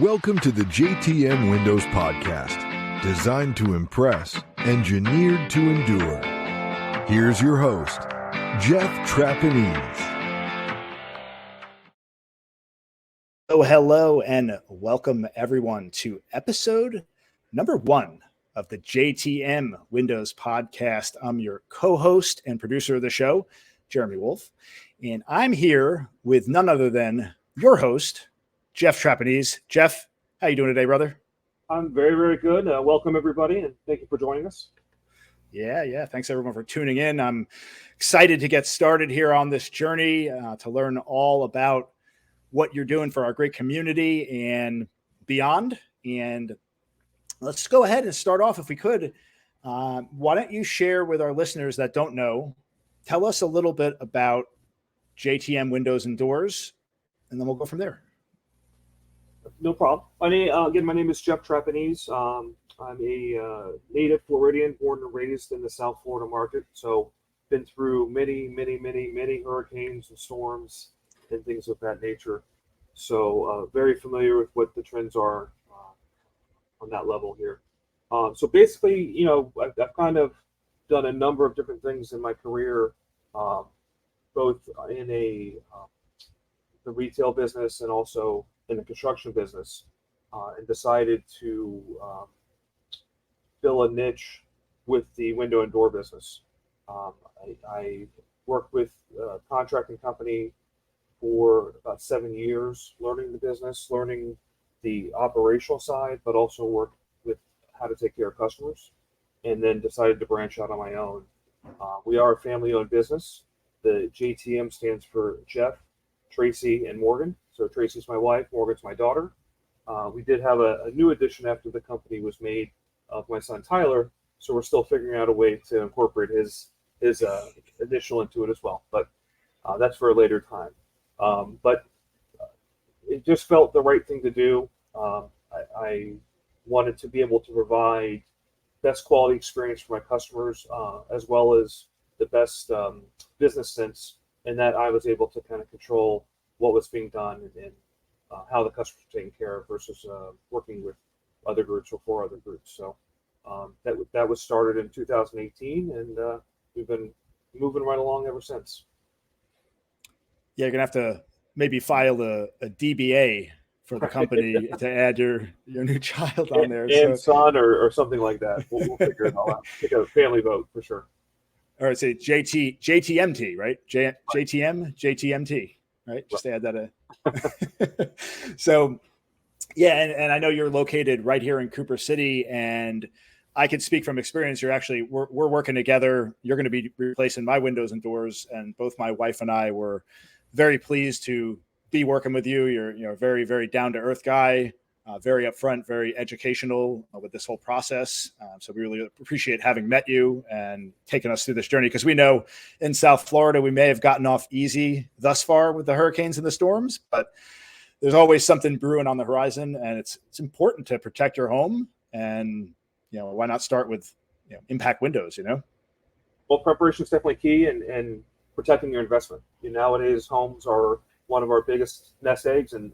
Welcome to the JTM Windows Podcast, designed to impress, engineered to endure. Here's your host, Jeff Trapanese. Hello, and welcome everyone to episode number 1 of the JTM Windows Podcast. I'm your co-host and producer of the show, Jeremy Wolf, and I'm here with none other than your host, Jeff Trapanese. Jeff, how you doing today, brother? I'm very, very good. Welcome, everybody, and thank you for joining us. Yeah. Thanks, everyone, for tuning in. I'm excited to get started here on this journey to learn all about what you're doing for our great community and beyond. And let's go ahead and start off, if we could. Why don't you share with our listeners that don't know, tell us a little bit about JTM Windows and Doors, and then we'll go from there. No problem. My name is Jeff Trapanese. I'm a native Floridian, born and raised in the South Florida market. So been through many hurricanes and storms and things of that nature. So very familiar with what the trends are on that level here. So basically, I've kind of done a number of different things in my career, both in the retail business and also in the construction business, and decided to fill a niche with the window and door business. I worked with a contracting company for about 7 years, learning the business, learning the operational side, but also worked with how to take care of customers, and then decided to branch out on my own. We are a family-owned business. The JTM stands for Jeff, Tracy, and Morgan. So Tracy's my wife, Morgan's my daughter. We did have a new addition after the company was made of my son Tyler, so we're still figuring out a way to incorporate his initial into it as well. But that's for a later time. But it just felt the right thing to do. I wanted to be able to provide best quality experience for my customers, as well as the best business sense, and that I was able to kind of control what was being done and how the customers were taken care of versus working with other groups or for other groups. So that was started in 2018, and we've been moving right along ever since. Yeah, you're gonna have to maybe file a DBA for the company to add your new child on there, and son or something like that. We'll figure it all out. Take a family vote for sure. All right, say JTMT, right? JTMT, right? Just to add that in. So, yeah, and I know you're located right here in Cooper City, and I can speak from experience. We're working together. You're going to be replacing my windows and doors, and both my wife and I were very pleased to be working with you. You're a very, very down to earth guy. Very upfront, very educational with this whole process. So we really appreciate having met you and taking us through this journey, because we know in South Florida, we may have gotten off easy thus far with the hurricanes and the storms, but there's always something brewing on the horizon, and it's important to protect your home. And, why not start with, impact windows, Well, preparation is definitely key, and protecting your investment. Nowadays, homes are one of our biggest nest eggs and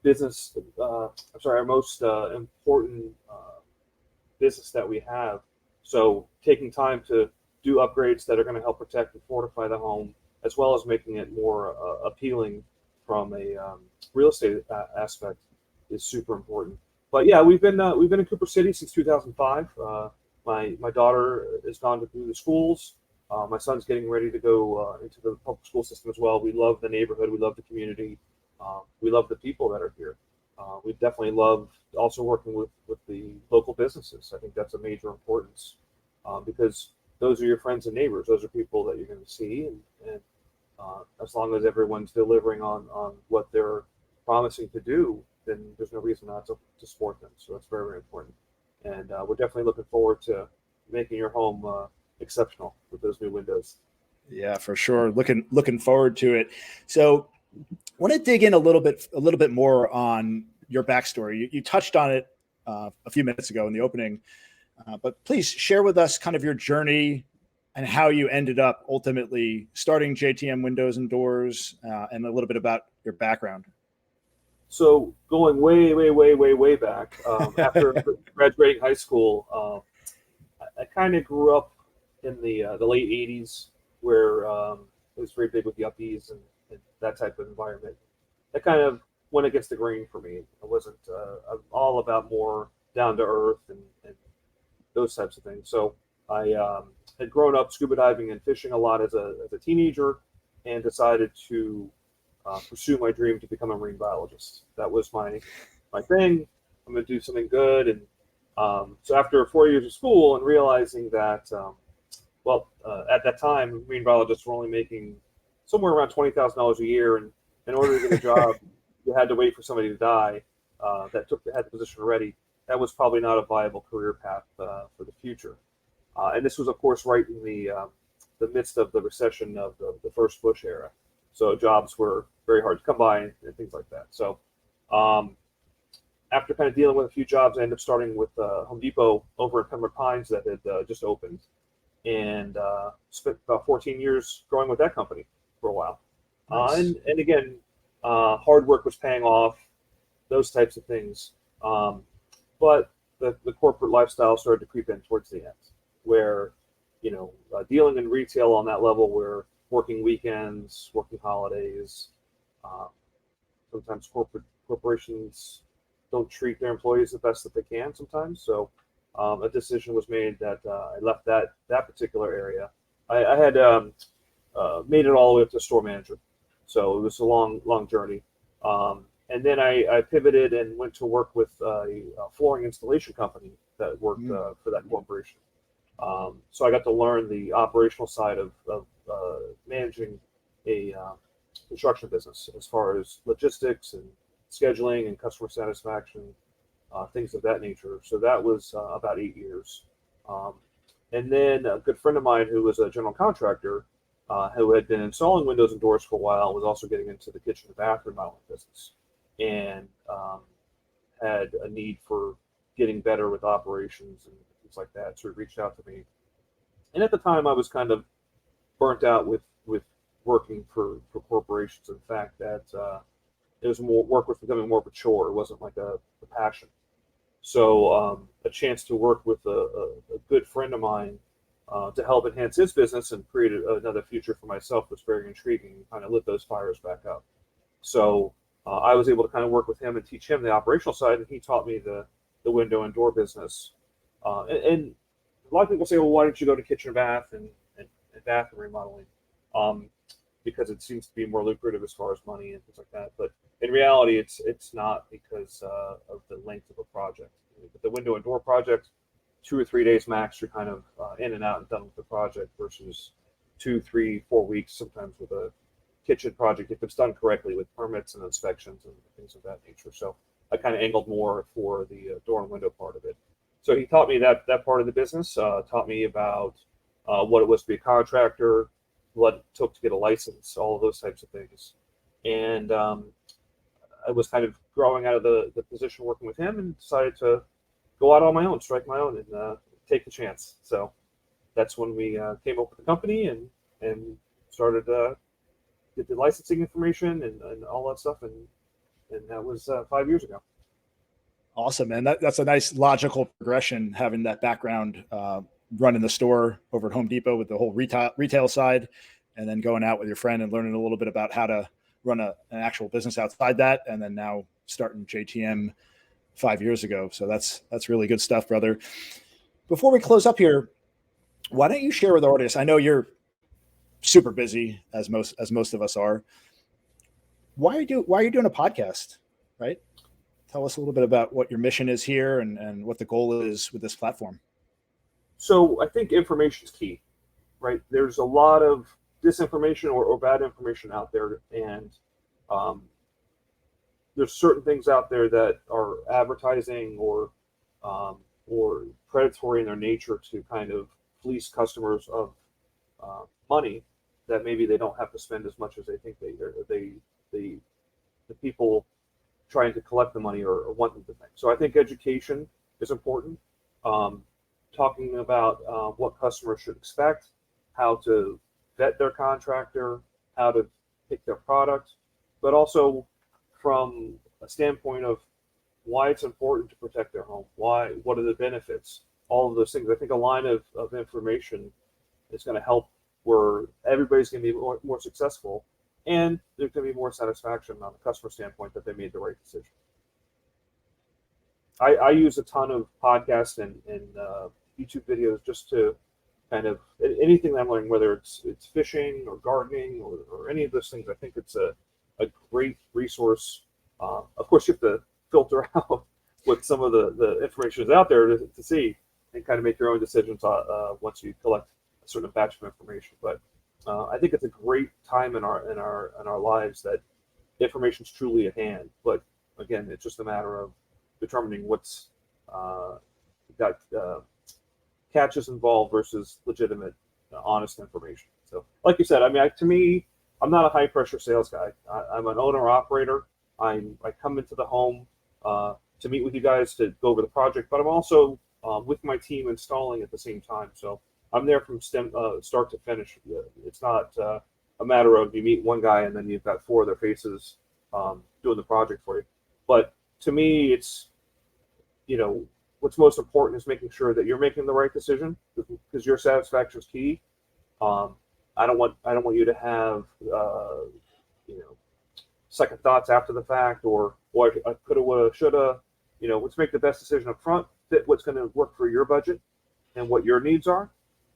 business, our most important business that we have. So taking time to do upgrades that are going to help protect and fortify the home, as well as making it more appealing from a real estate aspect, is super important. But yeah, we've been in Cooper City since 2005. My daughter has gone through the schools. My son's getting ready to go into the public school system as well. We love the neighborhood. We love the community. We love the people that are here. We definitely love also working with the local businesses. I think that's a major importance, because those are your friends and neighbors. Those are people that you're going to see, and as long as everyone's delivering on what they're promising to do, then there's no reason not to support them. So that's very, very important. And we're definitely looking forward to making your home exceptional with those new windows. Yeah, for sure. Looking forward to it. So I want to dig in a little bit more on your backstory. You touched on it a few minutes ago in the opening, but please share with us kind of your journey and how you ended up ultimately starting JTM Windows and Doors, and a little bit about your background. So going way back, after graduating high school, I kind of grew up in the late '80s, where it was very big with yuppies and that type of environment. That kind of went against the grain for me. I wasn't I'm all about more down to earth and those types of things. So I had grown up scuba diving and fishing a lot as a teenager, and decided to pursue my dream to become a marine biologist. That was my thing. I'm going to do something good. And so after 4 years of school and realizing that, at that time, marine biologists were only making somewhere around $20,000 a year. And in order to get a job, you had to wait for somebody to die that had the position already. That was probably not a viable career path for the future. And this was, of course, right in the midst of the recession of the first Bush era. So jobs were very hard to come by and things like that. So after kind of dealing with a few jobs, I ended up starting with Home Depot over in Pembroke Pines that had just opened, and spent about 14 years growing with that company for a while. Nice. And again, hard work was paying off, those types of things. But the corporate lifestyle started to creep in towards the end, where, dealing in retail on that level, where working weekends, working holidays, sometimes corporations don't treat their employees the best that they can sometimes. So a decision was made that I left that particular area. I had made it all the way up to store manager, so it was a long journey. And then I pivoted and went to work with a flooring installation company that worked for that corporation. So I got to learn the operational side of managing a construction business, as far as logistics and scheduling and customer satisfaction, things of that nature. So that was about 8 years. And then a good friend of mine who was a general contractor, who had been installing windows and doors for a while, was also getting into the kitchen and bathroom remodeling business, and had a need for getting better with operations and things like that. So he reached out to me. And at the time, I was kind of burnt out with working for corporations. In fact, that it was more, work was becoming more of a chore. It wasn't like a passion. So a chance to work with a good friend of mine to help enhance his business and create another future for myself was very intriguing, and kind of lit those fires back up. So I was able to kind of work with him and teach him the operational side, and he taught me the window and door business. And a lot of people say, well, why don't you go to kitchen and bath and bathroom remodeling? Because it seems to be more lucrative as far as money and things like that. But in reality, it's not, because of the length of a project. With the window and door project, 2 or 3 days max, you're kind of in and out and done with the project, versus 2, 3, 4 weeks sometimes with a kitchen project, if it's done correctly with permits and inspections and things of that nature. So I kind of angled more for the door and window part of it. So he taught me that part of the business, taught me about what it was to be a contractor, what it took to get a license, all of those types of things. And I was kind of growing out of the position working with him, and decided to go out on my own, strike my own, and take the chance. So that's when we came up with the company and started get the licensing information and all that stuff. And that was 5 years ago. Awesome, man. That's a nice logical progression, having that background, running the store over at Home Depot with the whole retail side, and then going out with your friend and learning a little bit about how to run an actual business outside that, and then now starting JTM 5 years ago. So that's really good stuff, brother. Before we close up here, why don't you share with our audience? I know you're super busy, as most of us are. Why are you doing a podcast, right? Tell us a little bit about what your mission is here and what the goal is with this platform. So I think information is key, right? There's a lot of disinformation or bad information out there, and there's certain things out there that are advertising or predatory in their nature to kind of fleece customers of money that maybe they don't have to spend as much as they think the people trying to collect the money or want them to think. So I think education is important. Talking about what customers should expect, how to vet their contractor, how to pick their product, but also from a standpoint of why it's important to protect their home, what are the benefits, all of those things. I think a line of information is going to help where everybody's going to be more successful, and there's going to be more satisfaction on the customer standpoint that they made the right decision. I use a ton of podcasts and YouTube videos just to kind of anything that I'm learning, whether it's fishing or gardening or any of those things. I think it's a great resource. Of course, you have to filter out what some of the information is out there to see and kind of make your own decisions once you collect a certain batch of information. But I think it's a great time in our lives that information is truly at hand. But again, it's just a matter of determining what's got catches involved versus legitimate, honest information. So, like you said, I mean, to me, I'm not a high pressure sales guy. I'm an owner operator. I come into the home to meet with you guys to go over the project, but I'm also with my team installing at the same time. So I'm there from start to finish. It's not a matter of you meet one guy and then you've got four of their faces doing the project for you. But to me, it's, what's most important is making sure that you're making the right decision, because your satisfaction is key. I don't want you to have second thoughts after the fact, or I coulda, woulda, shoulda. Let's make the best decision up front, fit what's going to work for your budget and what your needs are.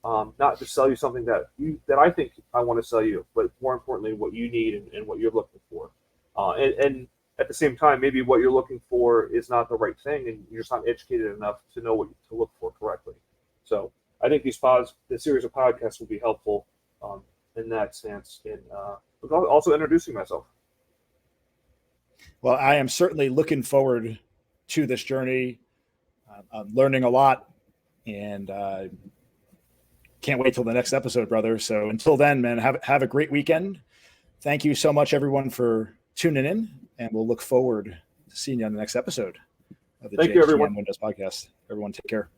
Not to sell you something that I think I want to sell you, but more importantly, what you need and what you're looking for. And at the same time, maybe what you're looking for is not the right thing, and you're just not educated enough to know what to look for correctly. So I think this series of podcasts will be helpful in that sense, and also introducing myself. Well, I am certainly looking forward to this journey. I'm learning a lot, and can't wait till the next episode, brother. So until then, man, have a great weekend. Thank you so much, everyone, for tuning in, and we'll look forward to seeing you on the next episode of the JTM Windows Podcast. Everyone, take care.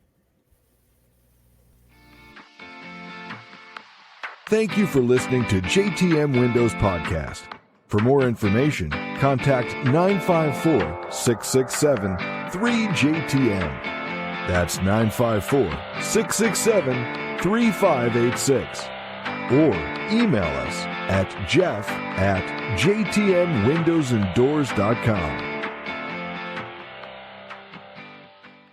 Thank you for listening to JTM Windows Podcast. For more information, contact 954-667-3JTM. That's 954-667-3586. Or email us at jeff@jtmwindowsanddoors.com.